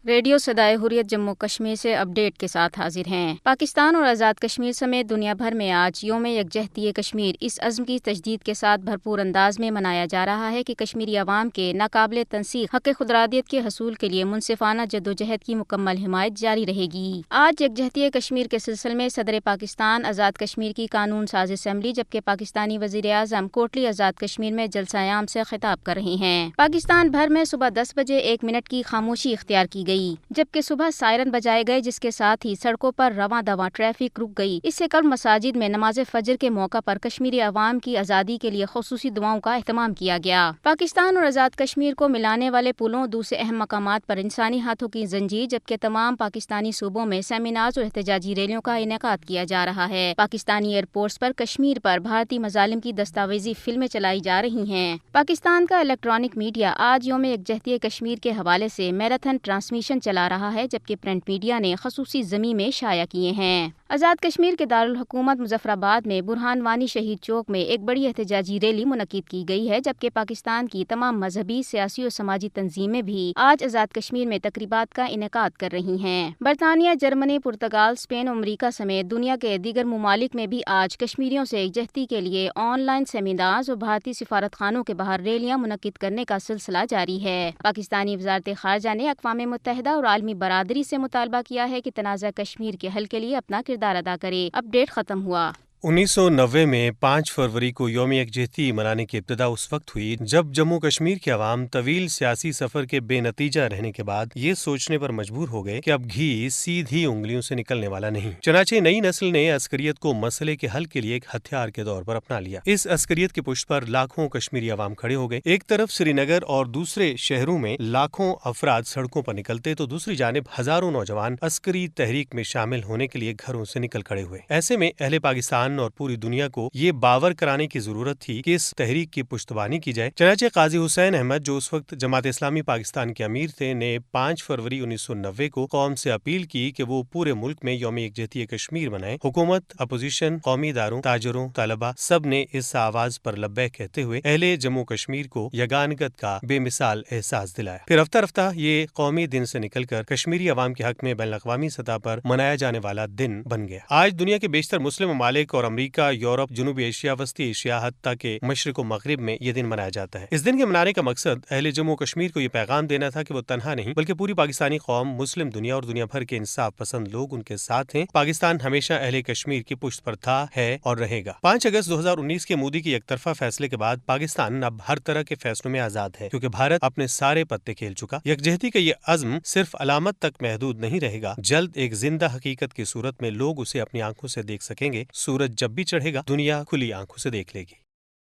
Radio صدائے حریت جموں کشمیر سے update کے ساتھ حاضر ہیں۔ پاکستان اور آزاد کشمیر سمیت دنیا بھر میں آج یوم یکجہتی کشمیر اس عزم کی تجدید کے ساتھ بھرپور انداز میں منایا جا رہا ہے کہ کشمیری عوام کے ناقابل تنسیق حق خودارادیت کے حصول کے لیے منصفانہ جدوجہد کی مکمل حمایت جاری رہے گی۔ آج یکجہتی کشمیر کے سلسلے میں صدر پاکستان آزاد کشمیر کی قانون ساز اسمبلی جبکہ پاکستانی وزیر اعظم کوٹلی آزاد کشمیر میں جلسہ عام سے خطاب کر رہے ہیں۔ پاکستان بھر میں صبح 10 بجے 1 منٹ کی خاموشی اختیار کی گئی جبکہ صبح سائرن بجائے گئے جس کے ساتھ ہی سڑکوں پر رواں دواں ٹریفک رک گئی۔ اس سے قبل مساجد میں نماز فجر کے موقع پر کشمیری عوام کی آزادی کے لیے خصوصی دعاؤں کا اہتمام کیا گیا۔ پاکستان اور آزاد کشمیر کو ملانے والے پلوں دوسرے اہم مقامات پر انسانی ہاتھوں کی زنجیر جبکہ تمام پاکستانی صوبوں میں سیمینارز اور احتجاجی ریلیوں کا انعقاد کیا جا رہا ہے۔ پاکستانی ایئرپورٹس پر کشمیر پر بھارتی مظالم کی دستاویزی فلمیں چلائی جا رہی ہیں۔ پاکستان کا الیکٹرانک میڈیا آج یوم یکجہتی کشمیر کے حوالے سے میراتھن ٹرانسمیشن چلا رہا ہے جبکہ پرنٹ میڈیا نے خصوصی زمین میں شائع کیے ہیں۔ آزاد کشمیر کے دارالحکومت مظفر آباد میں برہان وانی شہید چوک میں ایک بڑی احتجاجی ریلی منعقد کی گئی ہے جبکہ پاکستان کی تمام مذہبی، سیاسی اور سماجی تنظیمیں بھی آج آزاد کشمیر میں تقریبات کا انعقاد کر رہی ہیں۔ برطانیہ، جرمنی، پرتگال، اسپین اور امریکہ سمیت دنیا کے دیگر ممالک میں بھی آج کشمیریوں سے یکجہتی کے لیے آن لائن سیمینارز اور بھارتی سفارت خانوں کے باہر ریلیاں منعقد کرنے کا سلسلہ جاری ہے۔ پاکستانی وزارت خارجہ نے اقوام متحدہ اور عالمی برادری سے مطالبہ کیا ہے کہ تنازع کشمیر کے حل کے لیے اپنا کردار ادا کرے۔ اپڈیٹ ختم ہوا۔ 1990 میں 5 فروری کو یوم یکجہتی منانے کی ابتدا اس وقت ہوئی جب جموں کشمیر کے عوام طویل سیاسی سفر کے بے نتیجہ رہنے کے بعد یہ سوچنے پر مجبور ہو گئے کہ اب گھی سیدھی انگلیوں سے نکلنے والا نہیں۔ چنانچہ نئی نسل نے عسکریت کو مسئلے کے حل کے لیے ایک ہتھیار کے طور پر اپنا لیا۔ اس عسکریت کی پشت پر لاکھوں کشمیری عوام کھڑے ہو گئے۔ ایک طرف سری نگر اور دوسرے شہروں میں لاکھوں افراد سڑکوں پر نکلتے تو دوسری جانب ہزاروں نوجوان عسکری تحریک میں شامل ہونے کے لیے گھروں سے نکل کھڑے ہوئے۔ ایسے میں اہل پاکستان اور پوری دنیا کو یہ باور کرانے کی ضرورت تھی کہ اس تحریک کی پشتبانی کی جائے۔ چنانچہ قاضی حسین احمد جو اس وقت جماعت اسلامی پاکستان کے امیر تھے نے 5 فروری 1990 کو قوم سے اپیل کی کہ وہ پورے ملک میں یوم یکجہتی کشمیر منائیں۔ حکومت، اپوزیشن، قومی اداروں، تاجروں، طلباء سب نے اس آواز پر لبیک کہتے ہوئے اہل جموں کشمیر کو یگانگت کا بے مثال احساس دلایا۔ پھر رفتہ رفتہ یہ قومی دن سے نکل کر کشمیری عوام کے حق میں بین الاقوامی سطح پر منایا جانے والا دن بن گیا۔ آج دنیا کے بیشتر مسلم ممالک اور امریکہ، یورپ، جنوبی ایشیا، وسطی ایشیا حتیٰ کہ مشرق و مغرب میں یہ دن منایا جاتا ہے۔ اس دن کے منانے کا مقصد اہل جموں کشمیر کو یہ پیغام دینا تھا کہ وہ تنہا نہیں بلکہ پوری پاکستانی قوم، مسلم دنیا اور دنیا بھر کے انصاف پسند لوگ ان کے ساتھ ہیں۔ پاکستان ہمیشہ اہل کشمیر کی پشت پر تھا، ہے اور رہے گا۔ 5 اگست 2019 کے مودی کے یک طرفہ فیصلے کے بعد پاکستان اب ہر طرح کے فیصلوں میں آزاد ہے کیونکہ بھارت اپنے سارے پتے کھیل چکا۔ یکجہتی کا یہ عزم صرف علامت تک محدود نہیں رہے گا، جلد ایک زندہ حقیقت کی صورت میں لوگ اسے اپنی آنکھوں سے دیکھ سکیں گے۔ سورج جب بھی چڑھے گا دنیا کھلی آنکھوں سے دیکھ لے گی۔